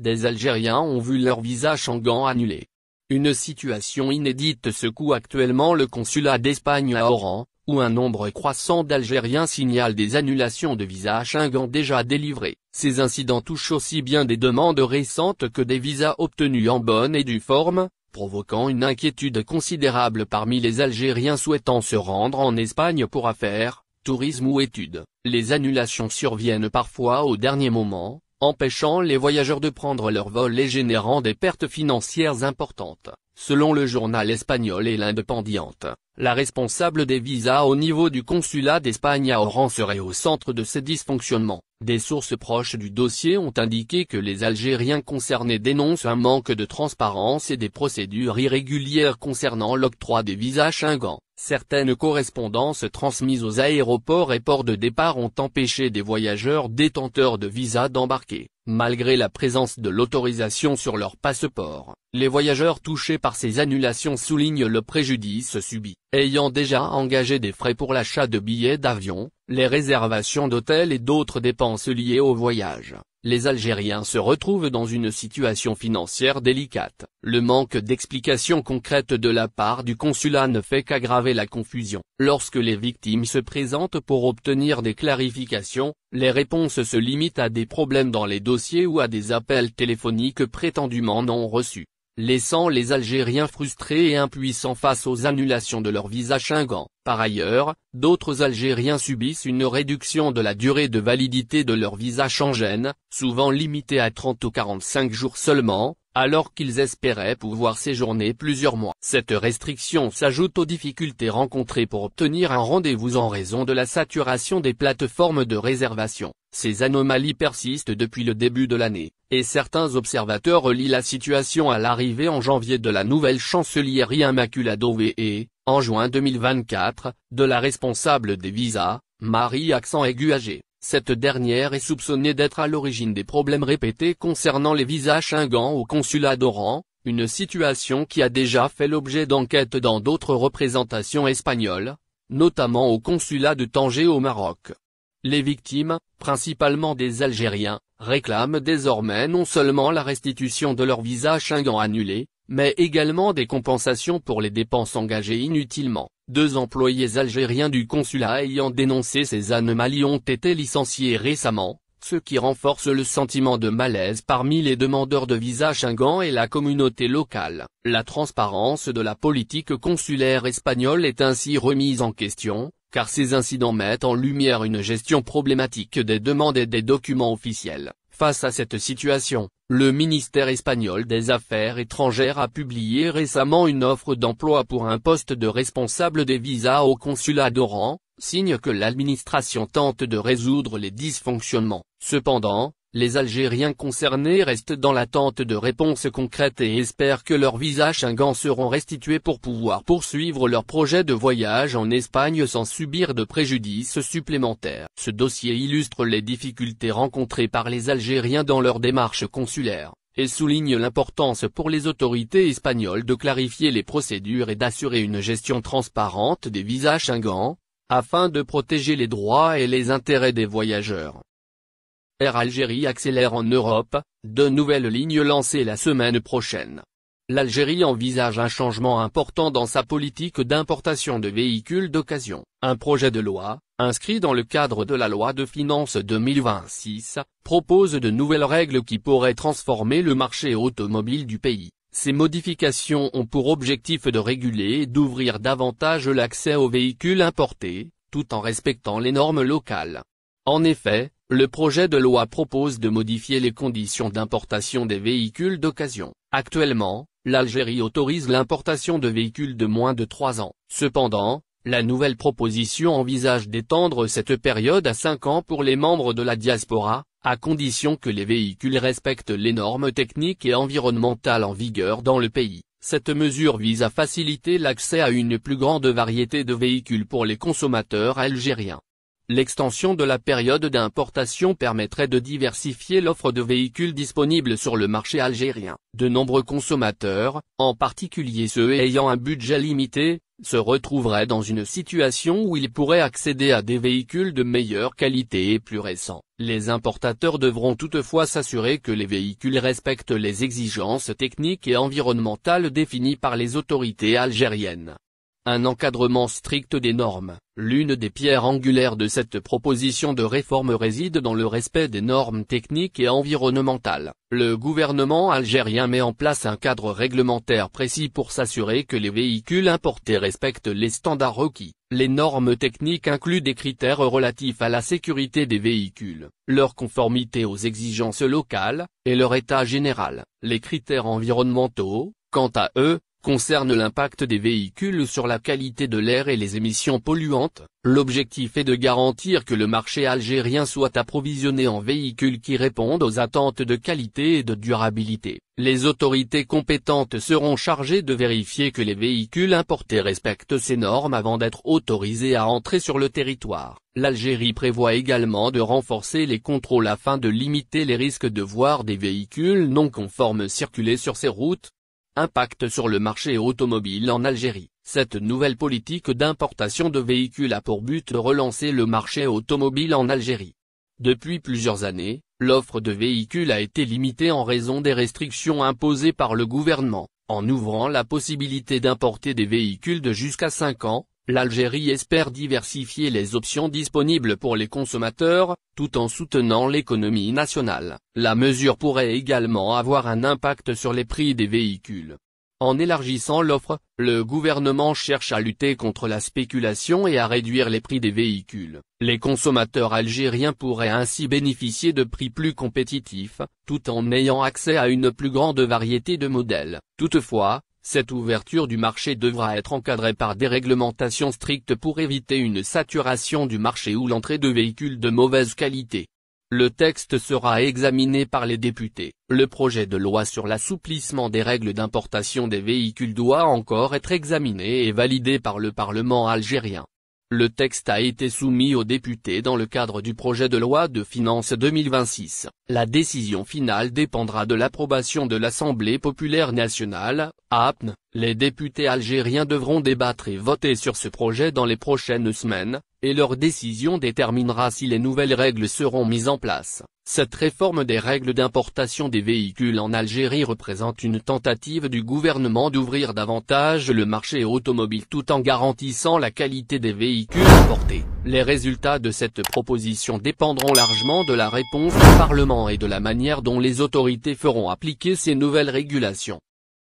des Algériens ont vu leur visa Schengen annulé. Une situation inédite secoue actuellement le consulat d'Espagne à Oran, où un nombre croissant d'Algériens signalent des annulations de visas Schengen déjà délivrés. Ces incidents touchent aussi bien des demandes récentes que des visas obtenus en bonne et due forme, provoquant une inquiétude considérable parmi les Algériens souhaitant se rendre en Espagne pour affaires, tourisme ou études. Les annulations surviennent parfois au dernier moment, empêchant les voyageurs de prendre leur vol et générant des pertes financières importantes. Selon le journal espagnol et l'Independiente, la responsable des visas au niveau du consulat d'Espagne à Oran serait au centre de ces dysfonctionnements. Des sources proches du dossier ont indiqué que les Algériens concernés dénoncent un manque de transparence et des procédures irrégulières concernant l'octroi des visas Schengen. Certaines correspondances transmises aux aéroports et ports de départ ont empêché des voyageurs détenteurs de visas d'embarquer, malgré la présence de l'autorisation sur leur passeport. Les voyageurs touchés par ces annulations soulignent le préjudice subi, ayant déjà engagé des frais pour l'achat de billets d'avion, les réservations d'hôtels et d'autres dépenses liées au voyage. Les Algériens se retrouvent dans une situation financière délicate. Le manque d'explications concrètes de la part du consulat ne fait qu'aggraver la confusion. Lorsque les victimes se présentent pour obtenir des clarifications, les réponses se limitent à des problèmes dans les dossiers ou à des appels téléphoniques prétendument non reçus, laissant les Algériens frustrés et impuissants face aux annulations de leur visa Schengen. Par ailleurs, d'autres Algériens subissent une réduction de la durée de validité de leur visa Schengen, souvent limitée à 30 ou 45 jours seulement, alors qu'ils espéraient pouvoir séjourner plusieurs mois. Cette restriction s'ajoute aux difficultés rencontrées pour obtenir un rendez-vous en raison de la saturation des plateformes de réservation. Ces anomalies persistent depuis le début de l'année, et certains observateurs relient la situation à l'arrivée en janvier de la nouvelle chancelière Immaculada et, en juin 2024, de la responsable des visas, Marie accent aigu âgé. Cette dernière est soupçonnée d'être à l'origine des problèmes répétés concernant les visas Schengen au consulat d'Oran, une situation qui a déjà fait l'objet d'enquêtes dans d'autres représentations espagnoles, notamment au consulat de Tanger au Maroc. Les victimes, principalement des Algériens, réclament désormais non seulement la restitution de leur visa Schengen annulé, mais également des compensations pour les dépenses engagées inutilement. 2 employés algériens du consulat ayant dénoncé ces anomalies ont été licenciés récemment, ce qui renforce le sentiment de malaise parmi les demandeurs de visa Schengen et la communauté locale. La transparence de la politique consulaire espagnole est ainsi remise en question, car ces incidents mettent en lumière une gestion problématique des demandes et des documents officiels. Face à cette situation, le ministère espagnol des Affaires étrangères a publié récemment une offre d'emploi pour un poste de responsable des visas au consulat d'Oran, signe que l'administration tente de résoudre les dysfonctionnements. Cependant, les Algériens concernés restent dans l'attente de réponses concrètes et espèrent que leurs visas Schengen seront restitués pour pouvoir poursuivre leur projet de voyage en Espagne sans subir de préjudices supplémentaires. Ce dossier illustre les difficultés rencontrées par les Algériens dans leur démarche consulaire, et souligne l'importance pour les autorités espagnoles de clarifier les procédures et d'assurer une gestion transparente des visas Schengen, afin de protéger les droits et les intérêts des voyageurs. Air Algérie accélère en Europe, 2 nouvelles lignes lancées la semaine prochaine. L'Algérie envisage un changement important dans sa politique d'importation de véhicules d'occasion. Un projet de loi, inscrit dans le cadre de la loi de finances 2026, propose de nouvelles règles qui pourraient transformer le marché automobile du pays. Ces modifications ont pour objectif de réguler et d'ouvrir davantage l'accès aux véhicules importés, tout en respectant les normes locales. En effet, le projet de loi propose de modifier les conditions d'importation des véhicules d'occasion. Actuellement, l'Algérie autorise l'importation de véhicules de moins de 3 ans. Cependant, la nouvelle proposition envisage d'étendre cette période à 5 ans pour les membres de la diaspora, à condition que les véhicules respectent les normes techniques et environnementales en vigueur dans le pays. Cette mesure vise à faciliter l'accès à une plus grande variété de véhicules pour les consommateurs algériens. L'extension de la période d'importation permettrait de diversifier l'offre de véhicules disponibles sur le marché algérien. De nombreux consommateurs, en particulier ceux ayant un budget limité, se retrouverait dans une situation où il pourrait accéder à des véhicules de meilleure qualité et plus récents. Les importateurs devront toutefois s'assurer que les véhicules respectent les exigences techniques et environnementales définies par les autorités algériennes. Un encadrement strict des normes. L'une des pierres angulaires de cette proposition de réforme réside dans le respect des normes techniques et environnementales. Le gouvernement algérien met en place un cadre réglementaire précis pour s'assurer que les véhicules importés respectent les standards requis. Les normes techniques incluent des critères relatifs à la sécurité des véhicules, leur conformité aux exigences locales, et leur état général. Les critères environnementaux, quant à eux, concerne l'impact des véhicules sur la qualité de l'air et les émissions polluantes. L'objectif est de garantir que le marché algérien soit approvisionné en véhicules qui répondent aux attentes de qualité et de durabilité. Les autorités compétentes seront chargées de vérifier que les véhicules importés respectent ces normes avant d'être autorisés à entrer sur le territoire. L'Algérie prévoit également de renforcer les contrôles afin de limiter les risques de voir des véhicules non conformes circuler sur ces routes. Impact sur le marché automobile en Algérie. Cette nouvelle politique d'importation de véhicules a pour but de relancer le marché automobile en Algérie. Depuis plusieurs années, l'offre de véhicules a été limitée en raison des restrictions imposées par le gouvernement. En ouvrant la possibilité d'importer des véhicules de jusqu'à 5 ans, l'Algérie espère diversifier les options disponibles pour les consommateurs, tout en soutenant l'économie nationale. La mesure pourrait également avoir un impact sur les prix des véhicules. En élargissant l'offre, le gouvernement cherche à lutter contre la spéculation et à réduire les prix des véhicules. Les consommateurs algériens pourraient ainsi bénéficier de prix plus compétitifs, tout en ayant accès à une plus grande variété de modèles. Toutefois, cette ouverture du marché devra être encadrée par des réglementations strictes pour éviter une saturation du marché ou l'entrée de véhicules de mauvaise qualité. Le texte sera examiné par les députés. Le projet de loi sur l'assouplissement des règles d'importation des véhicules doit encore être examiné et validé par le Parlement algérien. Le texte a été soumis aux députés dans le cadre du projet de loi de finances 2026. La décision finale dépendra de l'approbation de l'Assemblée populaire nationale, APN. Les députés algériens devront débattre et voter sur ce projet dans les prochaines semaines, et leur décision déterminera si les nouvelles règles seront mises en place. Cette réforme des règles d'importation des véhicules en Algérie représente une tentative du gouvernement d'ouvrir davantage le marché automobile tout en garantissant la qualité des véhicules importés. Les résultats de cette proposition dépendront largement de la réponse du Parlement et de la manière dont les autorités feront appliquer ces nouvelles régulations.